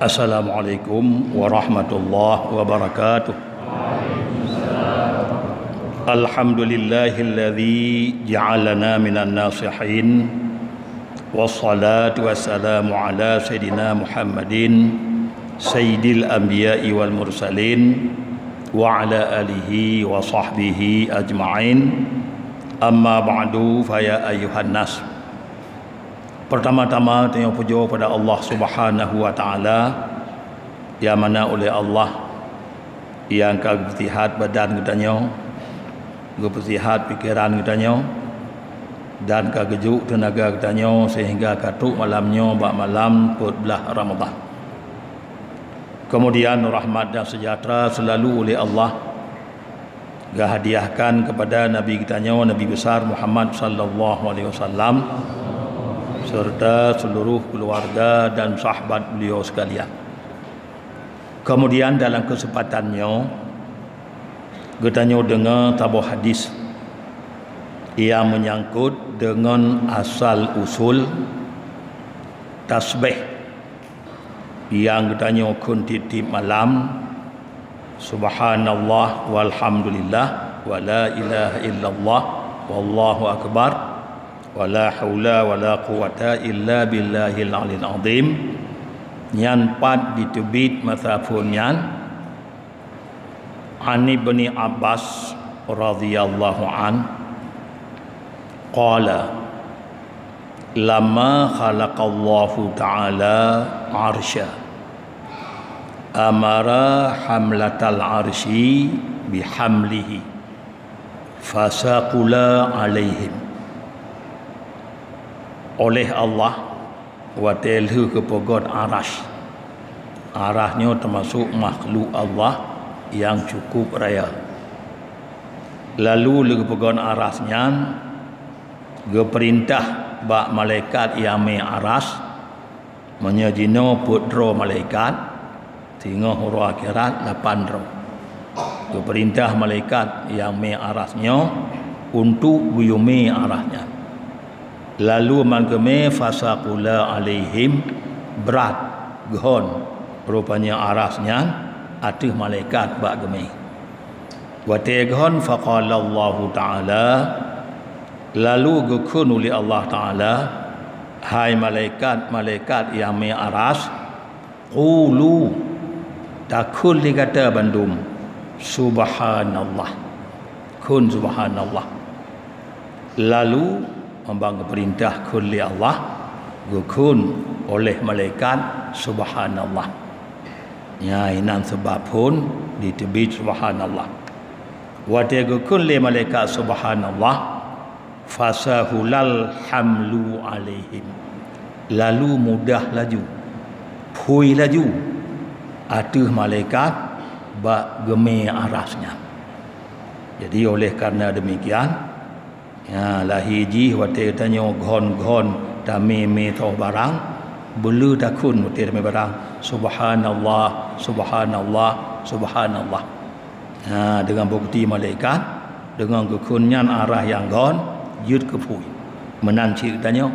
Assalamualaikum warahmatullahi wabarakatuh. Alhamdulillahilladzi ja'alana minan nasihin. Wassalatu wassalamu ala sayyidina Muhammadin sayyidil anbiya'i wal mursalin wa ala alihi wa sahbihi ajma'in. Amma ba'du, faya ayyuhan nas. Pertama-tama tanya puja pada Allah Subhanahu wa taala, yang mana oleh Allah yang kagetihat badan kitanya, kagetihat pikiran kitanya, dan kagejuk tenaga kitanya sehingga katuk malamnya bak malam 14 Ramadan. Kemudian rahmat dan sejahtera selalu oleh Allah hadiahkan kepada Nabi kitanya, Nabi besar Muhammad sallallahu alaihi wasallam, serta seluruh keluarga dan sahabat beliau sekalian. Kemudian dalam kesempatannya kita dengar tabuh hadis yang menyangkut dengan asal usul tasbih yang kita kun titip malam, subhanallah walhamdulillah wa la ilaha illallah wallahu akbar wala haula wala quwata illa billahil aliyil azim. Nyan pat ditebit mazhabun nyan an ibni Abbas radhiyallahu an qala lamma khalaqallahu ta'ala arsya amara hamlatal arsyi bihamlihi fasaqula alaihim. Oleh Allah watelhu kepogon arash. Arahnya termasuk makhluk Allah yang cukup raya. Lalu kepogon arasnya geperintah bak malaikat yang mai aras menyajino putra malaikat sehingga huru akhirat 8 roh. Geperintah malaikat yang mai arasnya untuk buyumi arasnya. Lalu mangkeme fasaqula alaihim, berat gehon rupanya arasnya atih malaikat bak geme. Wa tegehon faqala Allah taala, lalu gekun oleh Allah taala, hai malaikat yang mai aras, qulu takul dikata bandum subhanallah, kun subhanallah. Lalu membang perintah kulli Allah gukun oleh malaikat subhanallah. Ya inan sebab pun ditebit subhanallah. Wa dia gukun le malaikat subhanallah fasahulal hamlu alaihim. Lalu mudah laju, pui laju atuh malaikat bak geme arasnya. Jadi oleh karena demikian, ya lahiji wate tanya gon dami me tau barang belu takun wate me barang subhanallah subhanallah subhanallah. Ha, dengan bukti malaikat dengan kekunyan arah yang gon yud kepui menanci tanya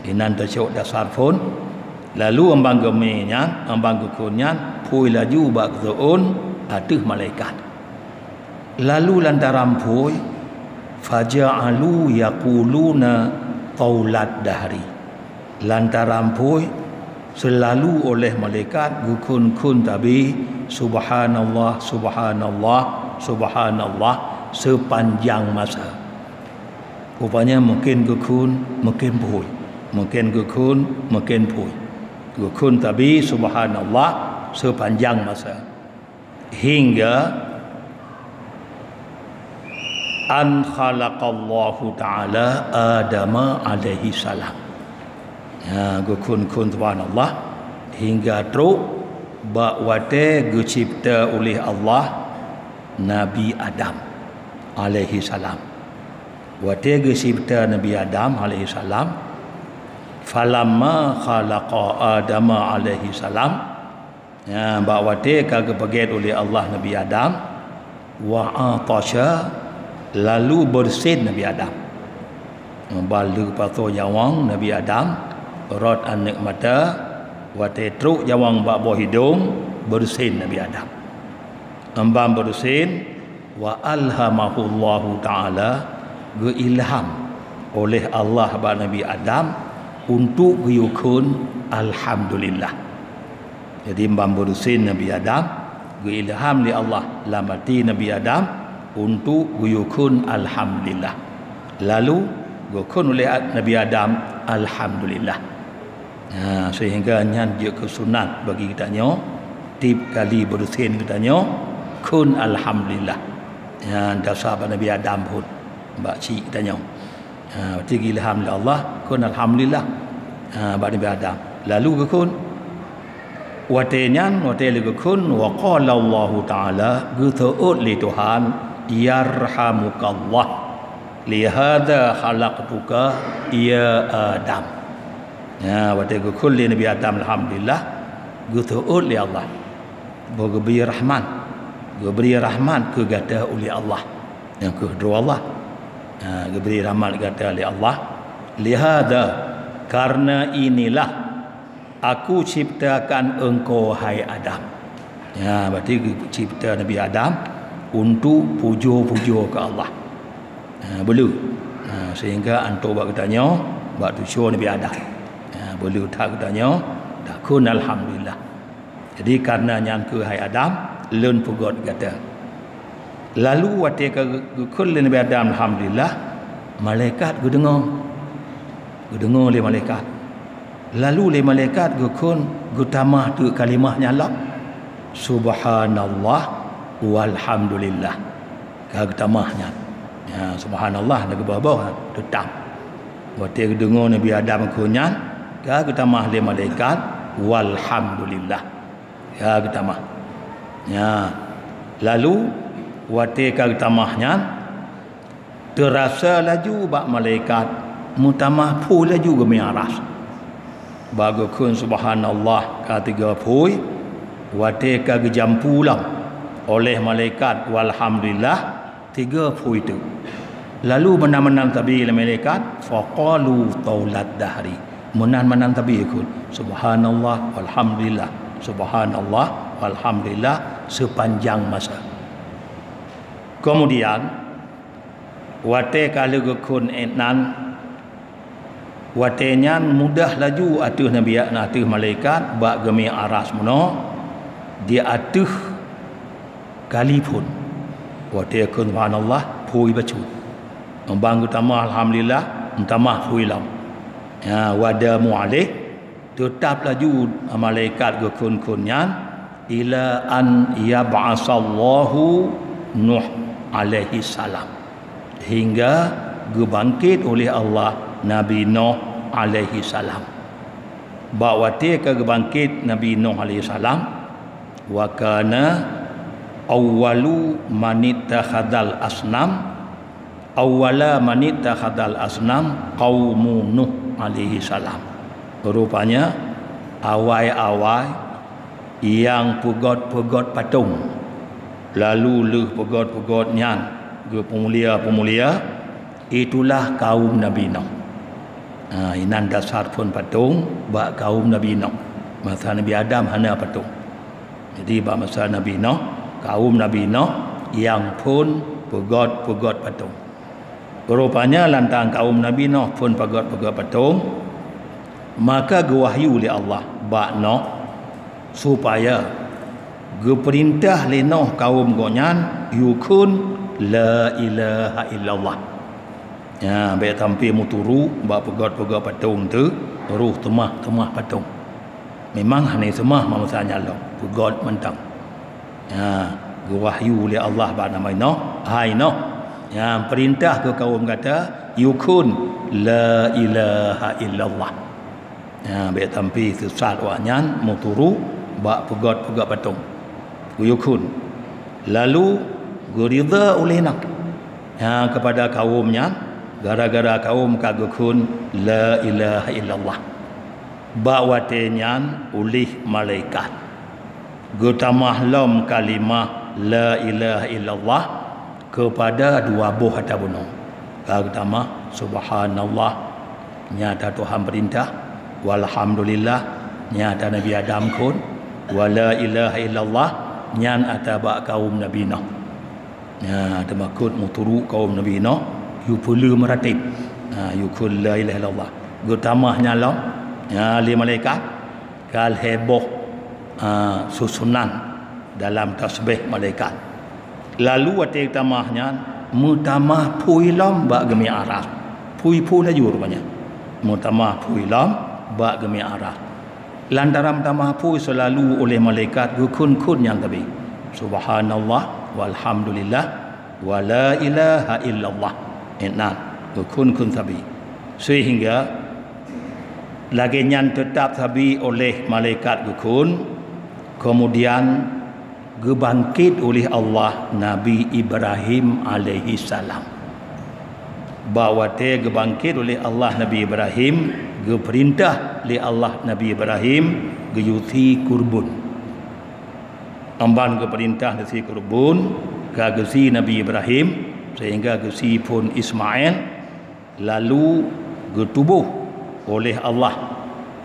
inan tasuk dasar pun lalu ambang gemenya ambang kekunyan pui laju bak zuun atuh malaikat. Lalu lantaran pui faja'alu yaquluna qaulat dahri, lantaran pui selalu oleh malaikat gukun tabi subhanallah subhanallah subhanallah sepanjang masa. Rupanya mungkin gukun mungkin pui, mungkin gukun mungkin pui, gukun tabi subhanallah sepanjang masa hingga an khalaqallahu ta'ala Adama alaihi salam. Ya, gukun subhanallah hingga teruk bak wate gucipta oleh Allah Nabi Adam alaihi salam. Wate gucipta Nabi Adam alaihi salam falamma khalaqa Adama alaihi salam, ya bak wate kagepaget oleh Allah Nabi Adam wa atasha, lalu bersin Nabi Adam. Balu pato jawang Nabi Adam rot anak mata wate truk jawang bak boh hidung bersin Nabi Adam ambam bersin wa alhamahullahu taala ilham oleh Allah bak Nabi Adam untuk yukun alhamdulillah. Jadi ambam bersin Nabi Adam ilham li Allah lamati Nabi Adam untuk yukun alhamdulillah. Lalu yukun oleh Nabi Adam alhamdulillah. Sehingga nyan dia kesunat bagi kita nyo tip kali bersin kita nyo kun alhamdulillah. Dasar Nabi Adam pun bak cik kita nyo. Berarti ilham li Allah kun alhamdulillah bak Nabi Adam. Lalu kun watenyan watel kun wa qala Allah taala gutuut li Tuhan yarhamukallah li hadza khalaqtuka ya Adam. Waktu gukul li Nabi Adam alhamdulillah gutuut li Allah beri rahman beri rahman ke gata oleh Allah yang kedua Allah beri rahman gata oleh Allah lihada karena inilah aku ciptakan engkau hai Adam. Berarti cipta Nabi Adam untuk puja-puja ke Allah. Boleh. Sehingga antum buat katanya buat tujuh Nabi Adam. Boleh tak katanya dah kun alhamdulillah. Jadi karena yang ke hai Adam leun pugot kata. Lalu waktu kun Nabi Adam alhamdulillah malaikat dengar oleh malaikat. Lalu le malaikat kun gutamah tu kalimahnya Allah subhanallah walhamdulillah kagutamahnya. Subhanallah nak bawah tetap. Waktu dengar Nabi Adam kunyan kagutamah le malaikat walhamdulillah kagutamah. Lalu waktu kagutamahnya terasa laju bak malaikat mutamah pu laju ke miaras. Bagukun subhanallah ketiga pui wate ka gejampulang oleh malaikat walhamdulillah tiga pui itu. Lalu menang-menang tabi oleh malaikat faqalu taulat dahri menang-menang tabi ikut subhanallah walhamdulillah subhanallah walhamdulillah sepanjang masa. Kemudian wate kalau gukun enan watenyan mudah laju atuh Nabi atuh malaikat bak gemi aras mono dia atuh kalipun wate kun subhanallah pui bacu membang utama alhamdulillah utamah pui lam wadamu alih tetap laju malaikat gukun kunyan ila an yab'asallahu Nuh alaihi salam hingga gebangkit oleh Allah Nabi Nuh alaihi salam. Bawati ke bangkit Nabi Nuh alaihi salam wa kana awwalu manittakhadal asnam awwala manittakhadal asnam qaumu Nuh alaihi salam. Rupanya awai-awai yang pegot-pegot patung lalu leh pegot-pegot nyan ke pemulia-pemulia itulah kaum Nabi Nuh. Inan dasar pun patung bak kaum Nabi Nuh. Masa Nabi Adam hanya patung. Jadi bak masa Nabi Nuh, kaum Nabi Nuh yang pun pegot-pegot patung. Rupanya lantang kaum Nabi Nuh pun pegot-pegot patung, maka gewahyu oleh Allah bak Nuh supaya geperintah le Nuh kaum gonyan yukun la ilaha illallah. Baik tampil muturu bak pegot-pegot patung tu ruh temah patung. Memang hanya semah manusianya Allah pegot mentang. Wahyu oleh Allah bak nama Nuh, hai Nuh. Perintah ke kaum kata yukun la ilaha illallah. Baik tampil sesat wanyan muturu bak pegot-pegot patung. Yukun. Lalu gurida oleh Nuh kepada kaumnya gara-gara kaum kagukun la ilaha illallah bawatenyan ulih malaikat gutamah lam kalimah la ilaha illallah kepada dua buah harta gunung pertama subhanallah nyata Tuhan perintah walhamdulillah nya ada Nabi Adam kun wala ilaha illallah nyan ataba kaum Nabi Nuh. Ya ada makut muturu kaum Nabi Nuh yu pula meratib. Yu kul la ilaha illallah. Gutamahnya lah ya li malaikat kal heboh susunan dalam tasbih malaikat. Lalu ate tamahnya mutamah puilam ba gemi aras. Pui laju rupanya. Mutamah puilam ba gemi aras. Lantaran tamah pui selalu oleh malaikat gukun-kun yang tadi. Subhanallah walhamdulillah wala ilaha illallah. Enak gukun-kun tadi. Sehingga lagi yang tetap tadi oleh malaikat gukun, kemudian gebangkit oleh Allah Nabi Ibrahim alaihi salam. Bahawa dia gebangkit oleh Allah Nabi Ibrahim, geperintah oleh Allah Nabi Ibrahim geyuti kurbun. Amban geperintah gesi kurbun gesi Nabi Ibrahim sehingga gesi pun Ismail lalu getubuh oleh Allah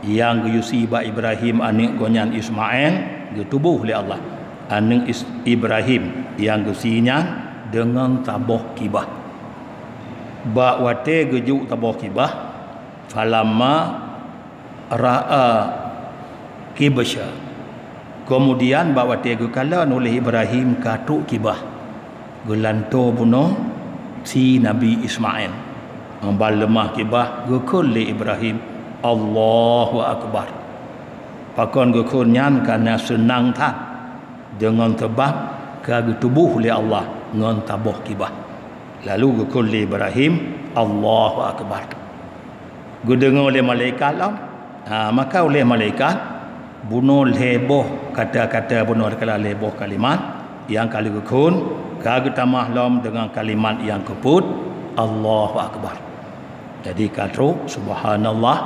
yang geyusi ba Ibrahim anak gonyan Ismail getubuh oleh Allah anak Ibrahim yang gesinya dengan taboh kibah ba wate gejuk taboh kibah falamma ra'a kibasha kemudian ba wate gekalan oleh Ibrahim katuk kibah gelanto bunuh si Nabi Ismail ambal lemah kibah gekul li Ibrahim Allahu Akbar pakon gekul nyan karena senang tak dengan tebak ke tubuh li Allah ngan taboh kibah lalu gekul li Ibrahim Allahu Akbar gedengar oleh malaikat lah maka oleh malaikat bunuh leboh kata-kata bunuh kala leboh kalimat yang kali gekun kage tamah lam dengan kalimat yang keput Allahu Akbar. Jadi kata subhanallah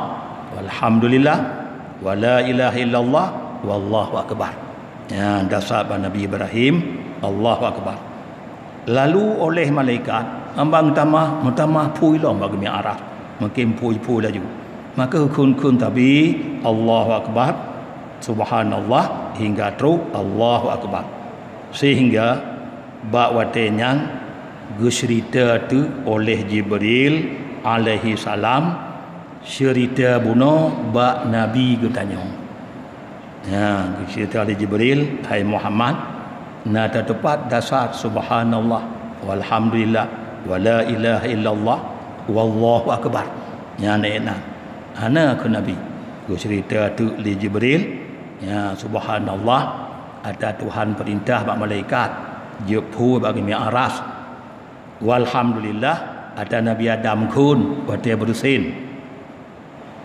walhamdulillah wala ilaha illallah wallahu akbar. Ya dasar Nabi Ibrahim Allahu Akbar. Lalu oleh malaikat ambang tamah pui lam bagi arah makin pui laju. Maka kun tabi Allahu Akbar subhanallah hingga terus Allahu Akbar. Sehingga bak watenya gecerita tu oleh Jibril alaihi salam cerita bunuh bak Nabi getanya. Ya, cerita oleh Jibril, hai Muhammad, nada tepat dasar subhanallah walhamdulillah wala ilaha illallah wallahu akbar. Ya nak ana ke Nabi. Cerita tu oleh Jibril, ya subhanallah ada Tuhan perintah bak malaikat jepu bagi mi'aras. Walhamdulillah ada Nabi Adam kun berarti bersin.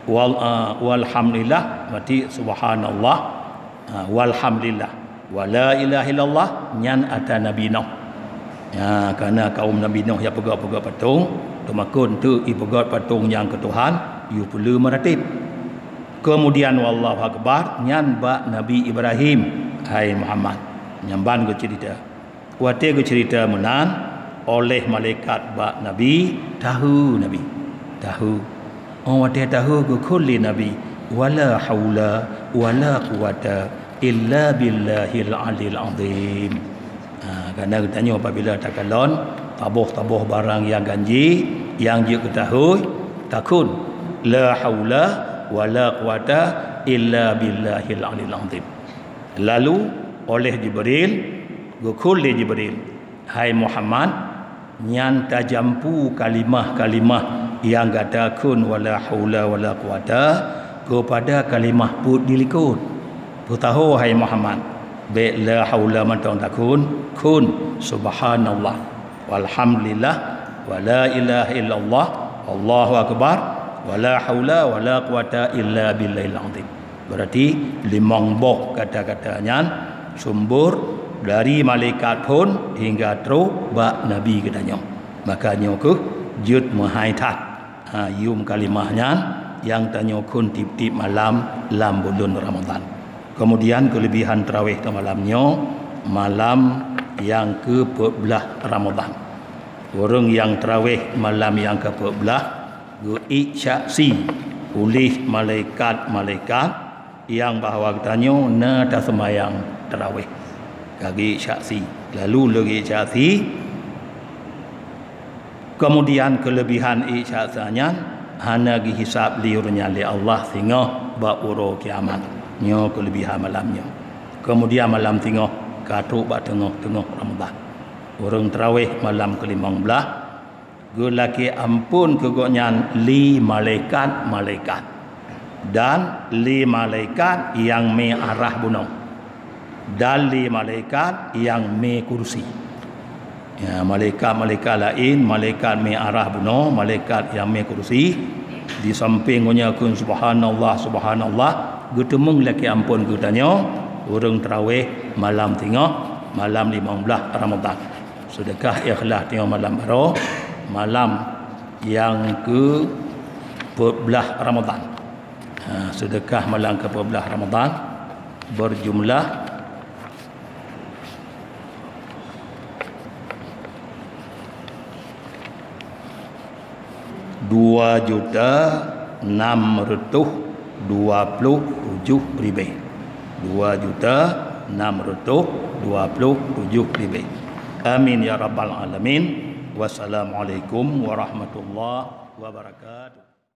Walhamdulillah berarti subhanallah walhamdulillah wala ilaha illallah nyan ada Nabi Nuh. Ya kerana kaum Nabi Nuh yang pegang patung tu makun tu ipegat patung yang ke Tuhan you perlu meratib. Kemudian wallahu akbar nyan ba Nabi Ibrahim hai Muhammad nyamban ke cerita wate ke cerita menan oleh malaikat ba Nabi tahu wate tahu ke kulli Nabi wala haula wala quwata illa billahil alil azim. Kerana tanya apabila takalon tabuh barang yang ganji yang dia ketahui takun la haula wala quwata illa billahil alil azim. Lalu oleh Jibril gukul li Jibril hai Muhammad nyan tajampu kalimah-kalimah yang kata kun wala haula wala quwata kepada kalimah put dilikut putahu hai Muhammad be la haula matang takun kun subhanallah walhamdulillah wala ilaha illallah Allahu akbar wala haula wala quwata illa billahil azim. Berarti limang bok kata-katanya sumber dari malaikat pun hingga terus bak Nabi katanya. Makanya ke jut mahaitat yum kalimahnya yang tanya kun tip-tip malam lam bulan Ramadan. Kemudian kelebihan tarawih ke malamnya malam yang ke-14 Ramadan. Orang yang tarawih malam yang ke-14 diiksaksi oleh malaikat-malaikat yang bahawa katanya na tak sembahyang tarawih kaki syaksi lalu lagi syaksi kemudian kelebihan syaksanya hana gi hisab liurnya li Allah sehingga ba'uro kiamat nyo kelebihan malamnya kemudian malam tengah katuk ba tengah Ramadan orang tarawih malam ke-15 gelaki ampun kegonyan li malaikat dan li malaikat yang me arah bunong dan li malaikat yang me kursi ya, malaikat lain malaikat me arah bunong malaikat yang me kursi di sampingnya kun subhanallah getemeng laki ampun gutanya orang tarawih malam tengah malam 15 Ramadan sedekah ikhlas tengah malam baru malam yang ke-14 Ramadan sedekah malam ke-14 Ramadan berjumlah Rp2.627.000 Rp2.627.000 Amin ya rabbal alamin. Wassalamualaikum warahmatullahi wabarakatuh.